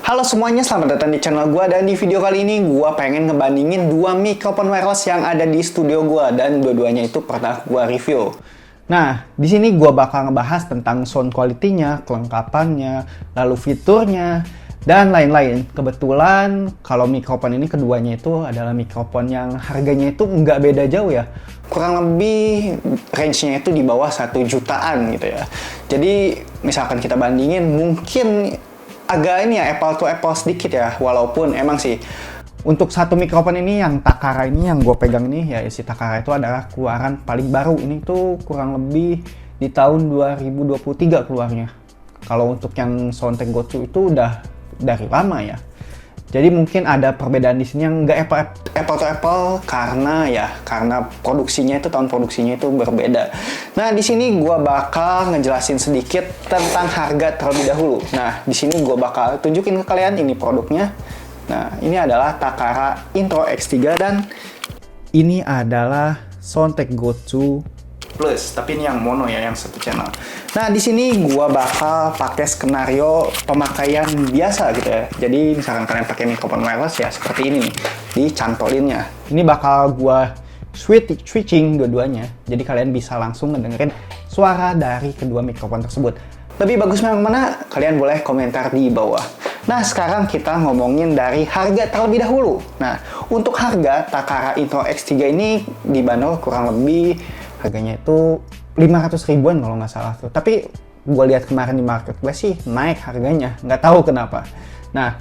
Halo semuanya, selamat datang di channel gua. Dan di video kali ini gua pengen ngebandingin dua mikrofon wireless yang ada di studio gua, dan dua-duanya itu pernah gua review. Nah, di sini gua bakal ngebahas tentang sound quality-nya, kelengkapannya, lalu fiturnya, dan lain-lain. Kebetulan kalau mikrofon ini keduanya itu adalah mikrofon yang harganya itu nggak beda jauh ya. Kurang lebih range-nya itu di bawah 1 jutaan gitu ya. Jadi misalkan kita bandingin, mungkin agak ini ya, apple to apple sedikit ya, walaupun emang sih untuk satu mikrofon ini yang Takara ini yang gue pegang ini ya, si Takara itu adalah keluaran paling baru. Ini tuh kurang lebih di tahun 2023 keluarnya. Kalau untuk yang Soundtek Gotsu itu udah dari lama ya. Jadi mungkin ada perbedaan di sini yang nggak apple to apple karena produksinya itu, tahun produksinya itu berbeda. Nah, di sini gua bakal ngejelasin sedikit tentang harga terlebih dahulu. Nah, di sini gua bakal tunjukin ke kalian ini produknya. Nah, ini adalah Takara Intro X3 dan ini adalah Soundtek Gotsu Plus, tapi ini yang mono ya, yang satu channel. Nah, di sini gua bakal pakai skenario pemakaian biasa gitu ya. Jadi misalkan kalian pakai mikrofon wireless ya seperti ini nih, dicantolinnya. Ini bakal gua switching dua-duanya. Jadi kalian bisa langsung ngedengerin suara dari kedua mikrofon tersebut. Lebih bagus yang mana? Kalian boleh komentar di bawah. Nah, sekarang kita ngomongin dari harga terlebih dahulu. Nah, untuk harga Takara Intro X3 ini dibanderol kurang lebih harganya itu 500 ribuan kalau nggak salah tuh. Tapi gue lihat kemarin di marketplace sih naik harganya, nggak tahu kenapa. Nah,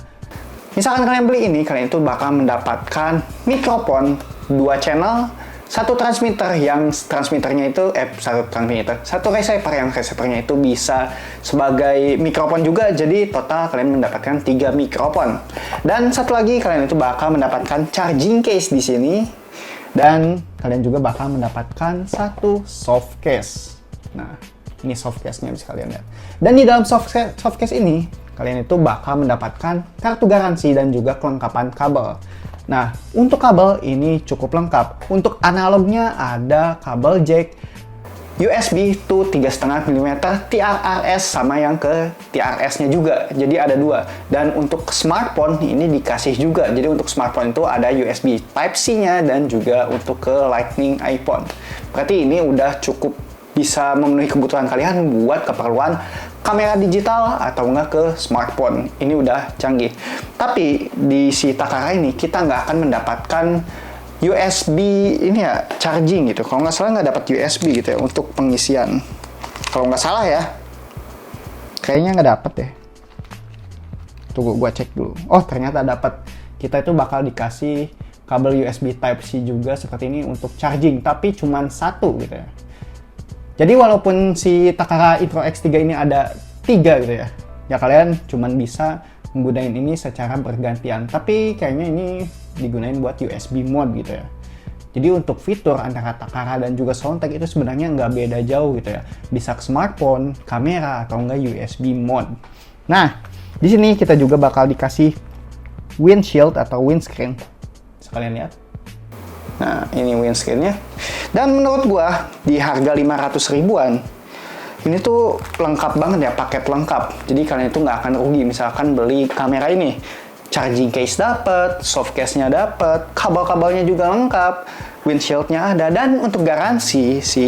misalkan kalian beli ini, kalian itu bakal mendapatkan mikrofon 2 channel, satu transmitter yang transmitternya itu satu receiver yang receivernya itu bisa sebagai mikrofon juga. Jadi total kalian mendapatkan 3 mikrofon. Dan satu lagi, kalian itu bakal mendapatkan charging case di sini. Dan kalian juga bakal mendapatkan satu soft case. Nah, ini soft case-nya bisa kalian lihat. Dan di dalam soft case ini, kalian itu bakal mendapatkan kartu garansi dan juga kelengkapan kabel. Nah, untuk kabel ini cukup lengkap. Untuk analognya ada kabel jack USB to 3,5 mm TRRS sama yang ke TRS-nya juga. Jadi ada 2. Dan untuk smartphone ini dikasih juga. Jadi untuk smartphone itu ada USB Type-C-nya dan juga untuk ke Lightning iPhone. Berarti ini udah cukup bisa memenuhi kebutuhan kalian buat keperluan kamera digital atau enggak ke smartphone. Ini udah canggih. Tapi di si Takara ini kita nggak akan mendapatkan USB ini ya, charging gitu. Kalau nggak salah nggak dapat USB gitu ya untuk pengisian. Kalau nggak salah ya, kayaknya nggak dapat deh. Tunggu gua cek dulu. Oh, ternyata dapat. Kita itu bakal dikasih kabel USB Type-C juga seperti ini untuk charging, tapi cuman 1 gitu ya. Jadi walaupun si Takara Intro X3 ini ada 3 gitu ya, ya kalian cuman bisa menggunakan ini secara bergantian. Tapi kayaknya ini digunain buat USB mode gitu ya. Jadi untuk fitur antara Takara dan juga Soundtek itu sebenarnya nggak beda jauh gitu ya. Bisa ke smartphone, kamera, atau enggak USB mode. Nah, di sini kita juga bakal dikasih windshield atau windscreen. Bisa kalian lihat. Nah, ini windscreen-nya. Dan menurut gua di harga 500 ribuan ini tuh lengkap banget ya, paket lengkap. Jadi kalian itu nggak akan rugi misalkan beli kamera ini. Charging case dapat, soft case-nya dapat, kabel-kabelnya juga lengkap, windshield-nya ada, dan untuk garansi si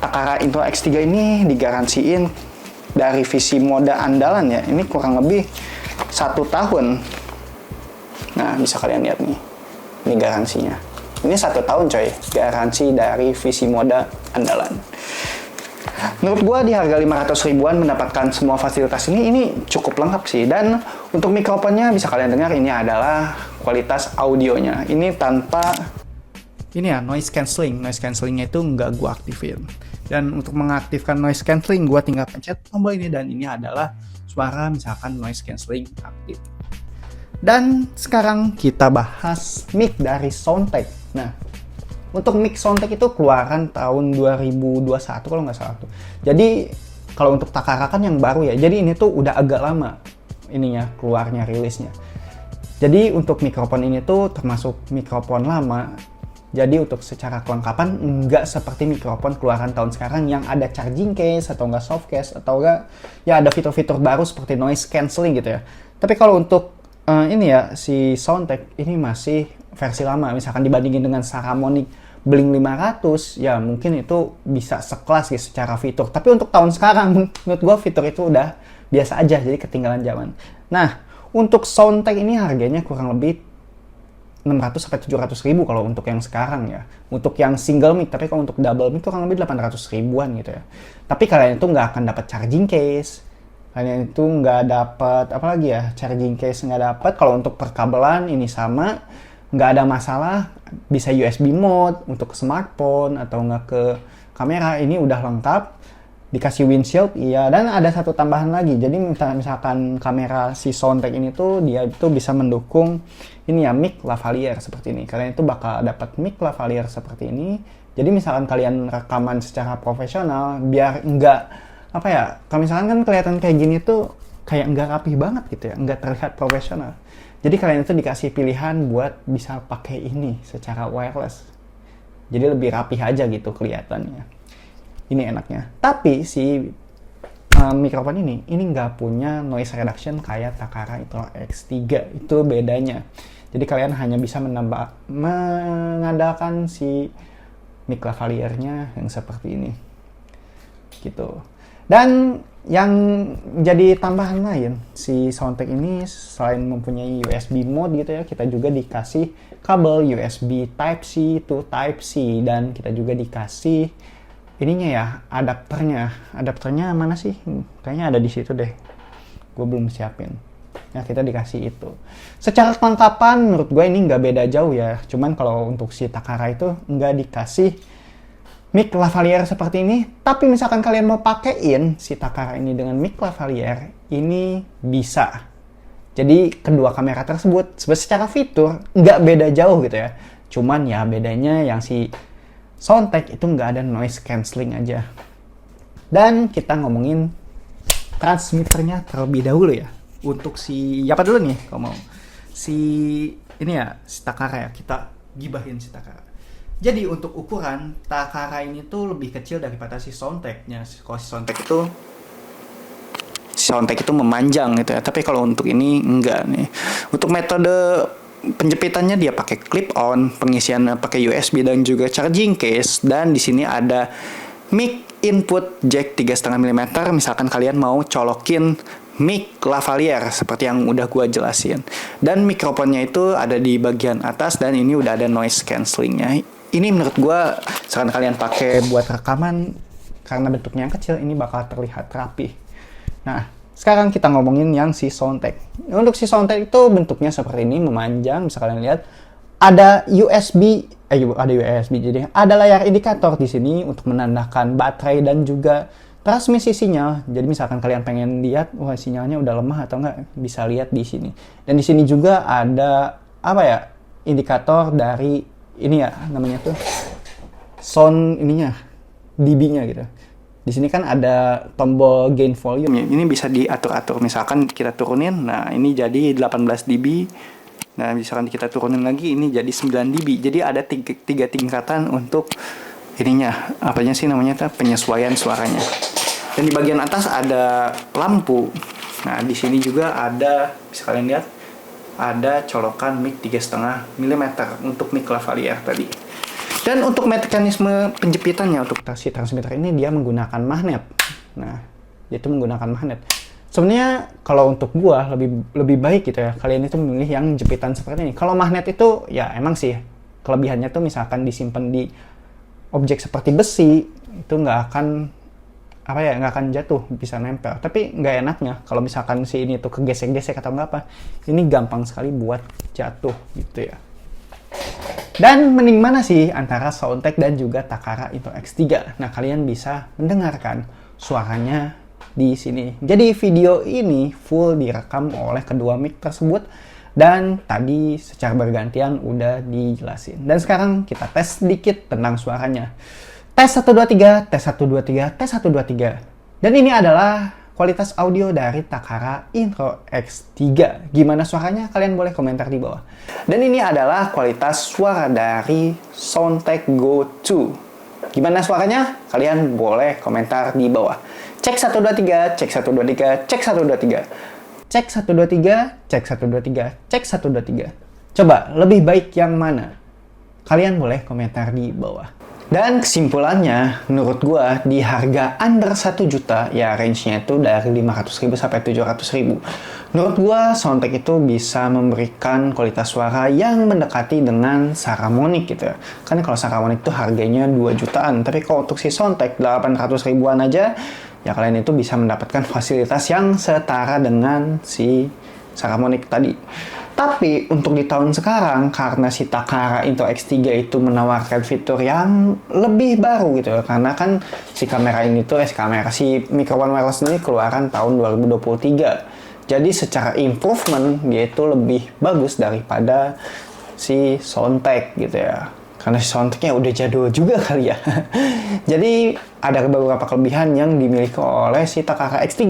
Takara Intro X3 ini digaransiin dari visi mode andalan ya. Ini kurang lebih 1 tahun. Nah, bisa kalian lihat nih. Ini garansinya. Ini 1 tahun coy, garansi dari visi mode andalan. Menurut gua di harga 500 ribuan mendapatkan semua fasilitas ini cukup lengkap sih. Dan untuk mikrofonnya bisa kalian dengar, ini adalah kualitas audionya. Ini tanpa ini ya, noise cancelling. Noise cancellingnya itu nggak gua aktifin. Dan untuk mengaktifkan noise cancelling, gua tinggal pencet tombol ini, dan ini adalah suara misalkan noise cancelling aktif. Dan sekarang kita bahas mic dari Soundtek. Nah, untuk mic Soundtek itu keluaran tahun 2021 kalau nggak salah tuh. Jadi kalau untuk Takara kan yang baru ya. Jadi ini tuh udah agak lama ininya keluarnya, rilisnya. Jadi untuk mikrofon ini tuh termasuk mikrofon lama. Jadi untuk secara kelengkapan nggak seperti mikrofon keluaran tahun sekarang yang ada charging case atau nggak soft case atau nggak ya ada fitur-fitur baru seperti noise cancelling gitu ya. Tapi kalau untuk ini ya, si Soundtek ini masih versi lama. Misalkan dibandingin dengan Saramonic Blink 500, ya mungkin itu bisa sekelas gitu secara fitur. Tapi untuk tahun sekarang, menurut gue fitur itu udah biasa aja, jadi ketinggalan zaman. Nah, untuk Soundtek ini harganya kurang lebih 600 sampai 700 ribu kalau untuk yang sekarang ya. Untuk yang single mic, tapi kalau untuk double mic kurang lebih 800 ribuan gitu ya. Tapi kalian itu nggak akan dapat charging case. Kalian itu nggak dapat, apalagi ya, charging case nggak dapat. Kalau untuk perkabelan ini sama, nggak ada masalah. Bisa USB mode untuk ke smartphone atau nggak ke kamera, ini udah lengkap. Dikasih windshield, iya. Dan ada satu tambahan lagi. Jadi misalkan kamera si Soundtek ini tuh, dia itu bisa mendukung ini ya, mic lavalier seperti ini. Kalian itu bakal dapat mic lavalier seperti ini. Jadi misalkan kalian rekaman secara profesional, biar nggak, apa ya, kalau misalkan kan kelihatan kayak gini tuh, kayak nggak rapih banget gitu ya, nggak terlihat profesional. Jadi kalian itu dikasih pilihan buat bisa pakai ini secara wireless. Jadi lebih rapih aja gitu kelihatannya. Ini enaknya. Tapi si mikrofon ini nggak punya noise reduction kayak Takara Intro X3. Itu bedanya. Jadi kalian hanya bisa mengandalkan si mic lavaliernya yang seperti ini. Gitu. Dan yang jadi tambahan lain, si Soundtek ini selain mempunyai USB mode gitu ya, kita juga dikasih kabel USB Type-C to Type-C, dan kita juga dikasih ininya ya, adapternya mana sih? Kayaknya ada di situ deh. Gue belum siapin. Ya, kita dikasih itu. Secara kelengkapan menurut gue ini nggak beda jauh ya. Cuman kalau untuk si Takara itu nggak dikasih mic lavalier seperti ini. Tapi misalkan kalian mau pakein si Takara ini dengan mic lavalier, ini bisa. Jadi kedua kamera tersebut secara fitur nggak beda jauh gitu ya. Cuman ya bedanya yang si Soundtek itu nggak ada noise cancelling aja. Dan kita ngomongin transmitternya terlebih dahulu ya. Untuk si, apa dulu nih kalau mau? Si, ini ya, si Takara ya. Kita gibahin si Takara. Jadi untuk ukuran, Takara ini tuh lebih kecil daripada si Soundteknya. Kalau si Soundtek itu memanjang gitu ya. Tapi kalau untuk ini enggak nih. Untuk metode penjepitannya dia pakai clip on, pengisian pakai USB dan juga charging case, dan di sini ada mic input jack 3,5 mm. Misalkan kalian mau colokin mic lavalier seperti yang udah gua jelasin. Dan mikrofonnya itu ada di bagian atas dan ini udah ada noise cancellingnya. Ini menurut gua misalkan kalian pakai buat rekaman, karena bentuknya yang kecil, ini bakal terlihat rapi. Nah, sekarang kita ngomongin yang si Soundtek. Untuk si Soundtek itu bentuknya seperti ini, memanjang. Bisa kalian lihat ada USB, jadi ada layar indikator di sini untuk menandakan baterai dan juga transmisi sinyal. Jadi misalkan kalian pengen lihat, wah sinyalnya udah lemah atau enggak, bisa lihat di sini. Dan di sini juga ada apa ya, indikator dari ini ya, namanya tuh sound ininya, dB-nya gitu. Di sini kan ada tombol gain volume. Ini bisa diatur-atur. Misalkan kita turunin, nah ini jadi 18 dB. Nah, misalkan kita turunin lagi, ini jadi 9 dB. Jadi ada tiga tingkatan untuk ininya, apanya sih namanya, penyesuaian suaranya. Dan di bagian atas ada lampu. Nah, di sini juga ada, bisa kalian lihat, ada colokan mic 3,5 mm untuk mic lavalier tadi. Dan untuk mekanisme penjepitannya untuk si transmitter ini dia menggunakan magnet. Nah, dia itu menggunakan magnet. Sebenarnya kalau untuk gua lebih baik gitu ya, kalian itu memilih yang jepitan seperti ini. Kalau magnet itu ya emang sih kelebihannya tuh misalkan disimpan di objek seperti besi, itu nggak akan jatuh, bisa nempel. Tapi nggak enaknya kalau misalkan si ini tuh kegesek-gesek atau nggak apa, ini gampang sekali buat jatuh gitu ya. Dan mending mana sih antara Soundtek dan juga Takara Intro X3? Nah, kalian bisa mendengarkan suaranya di sini. Jadi video ini full direkam oleh kedua mic tersebut dan tadi secara bergantian udah dijelasin. Dan sekarang kita tes sedikit tentang suaranya. Tes 1 2 3, tes 1 2 3, tes 1 2 3. Dan ini adalah kualitas audio dari Takara Intro X3. Gimana suaranya? Kalian boleh komentar di bawah. Dan ini adalah kualitas suara dari Soundtek Go 2. Gimana suaranya? Kalian boleh komentar di bawah. Cek 1 2 3, cek 1 2 3, cek 1 2 3. Cek 123, cek 123, cek 123. Coba, lebih baik yang mana? Kalian boleh komentar di bawah. Dan kesimpulannya, menurut gua di harga under 1 juta, ya range-nya itu dari 500.000 sampai 700.000. Menurut gua, Soundtek itu bisa memberikan kualitas suara yang mendekati dengan Saramonic gitu ya. Karena kalau Saramonic itu harganya 2 jutaan, tapi kalau untuk si Soundtek 800 ribuan aja, ya kalian itu bisa mendapatkan fasilitas yang setara dengan si Saramonic tadi. Tapi untuk di tahun sekarang, karena si Takara Intro X3 itu menawarkan fitur yang lebih baru gitu ya. Karena kan si kamera ini tuh, si mikrofon wireless ini keluaran tahun 2023. Jadi secara improvement, dia itu lebih bagus daripada si Soundtek gitu ya. Karena si Soundteknya udah jadul juga kali ya. Jadi ada beberapa kelebihan yang dimiliki oleh si Takara X3.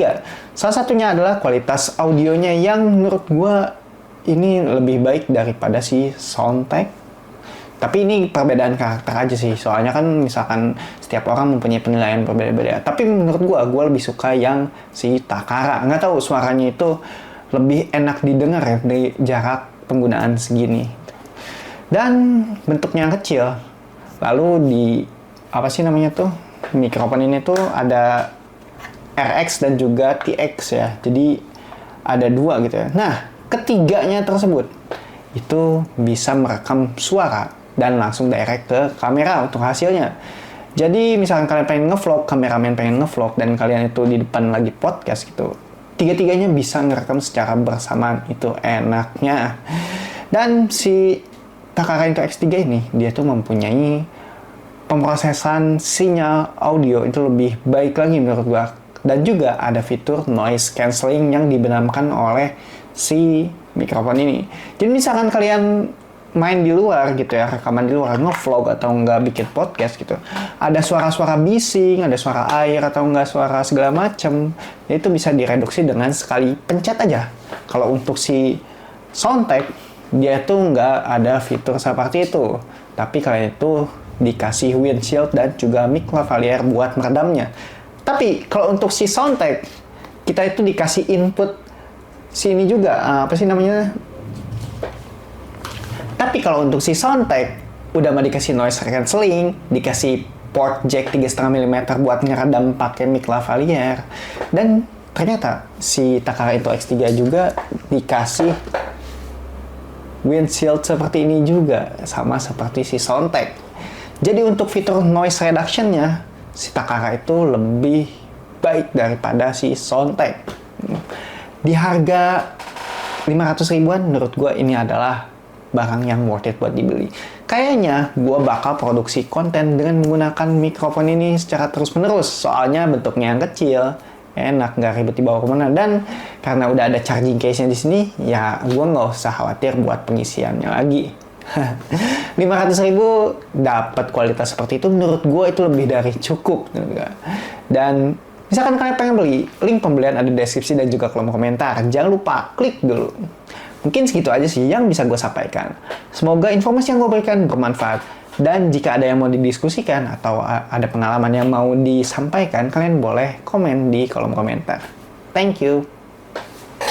Salah satunya adalah kualitas audionya yang menurut gua ini lebih baik daripada si Soundtek. Tapi ini perbedaan karakter aja sih. Soalnya kan misalkan setiap orang mempunyai penilaian berbeda-beda. Tapi menurut gua lebih suka yang si Takara. Nggak tahu, suaranya itu lebih enak didengar ya dari jarak penggunaan segini. Dan bentuknya yang kecil. Lalu di apa sih namanya tuh? Mikrofon ini tuh ada RX dan juga TX ya. Jadi ada dua gitu ya. Nah, ketiganya tersebut itu bisa merekam suara dan langsung direct ke kamera untuk hasilnya. Jadi misalkan kalian pengen ngevlog, kameramen pengen ngevlog dan kalian itu di depan lagi podcast gitu, tiga-tiganya bisa ngerekam secara bersamaan, itu enaknya. Dan si Takara Intro X3 ini dia tuh mempunyai pemrosesan sinyal audio itu lebih baik lagi menurut gua, dan juga ada fitur noise cancelling yang dibenamkan oleh si mikrofon ini. Jadi misalkan kalian main di luar gitu ya, rekaman di luar, nge-vlog atau enggak bikin podcast gitu, ada suara-suara bising, ada suara air atau enggak suara segala macam, itu bisa direduksi dengan sekali pencet aja. Kalau untuk si Soundtek, dia tuh enggak ada fitur seperti itu, tapi kalian itu dikasih windshield dan juga mic lavalier buat meredamnya. Tapi kalau untuk si Soundtek, kita itu dikasih input sini juga, apa sih namanya? Tapi kalau untuk si Soundtek, udah mah dikasih noise cancelling, dikasih port jack 3,5 mm buat ngeredam pakai mic lavalier, dan ternyata si Takara Intro X3 juga dikasih windshield seperti ini juga, sama seperti si Soundtek. Jadi untuk fitur noise reduction-nya, si Takara itu lebih baik daripada si Soundtek. Di harga 500 ribuan, menurut gue ini adalah barang yang worth it buat dibeli. Kayaknya gue bakal produksi konten dengan menggunakan mikrofon ini secara terus-menerus. Soalnya bentuknya yang kecil, enak, nggak ribet dibawa kemana. Dan karena udah ada charging case-nya di sini, ya gue nggak usah khawatir buat pengisiannya lagi. 500 ribu dapat kualitas seperti itu, menurut gue itu lebih dari cukup. Dan misalkan kalian pengen beli, link pembelian ada di deskripsi dan juga kolom komentar. Jangan lupa klik dulu. Mungkin segitu aja sih yang bisa gue sampaikan. Semoga informasi yang gue berikan bermanfaat. Dan jika ada yang mau didiskusikan atau ada pengalaman yang mau disampaikan, kalian boleh komen di kolom komentar. Thank you.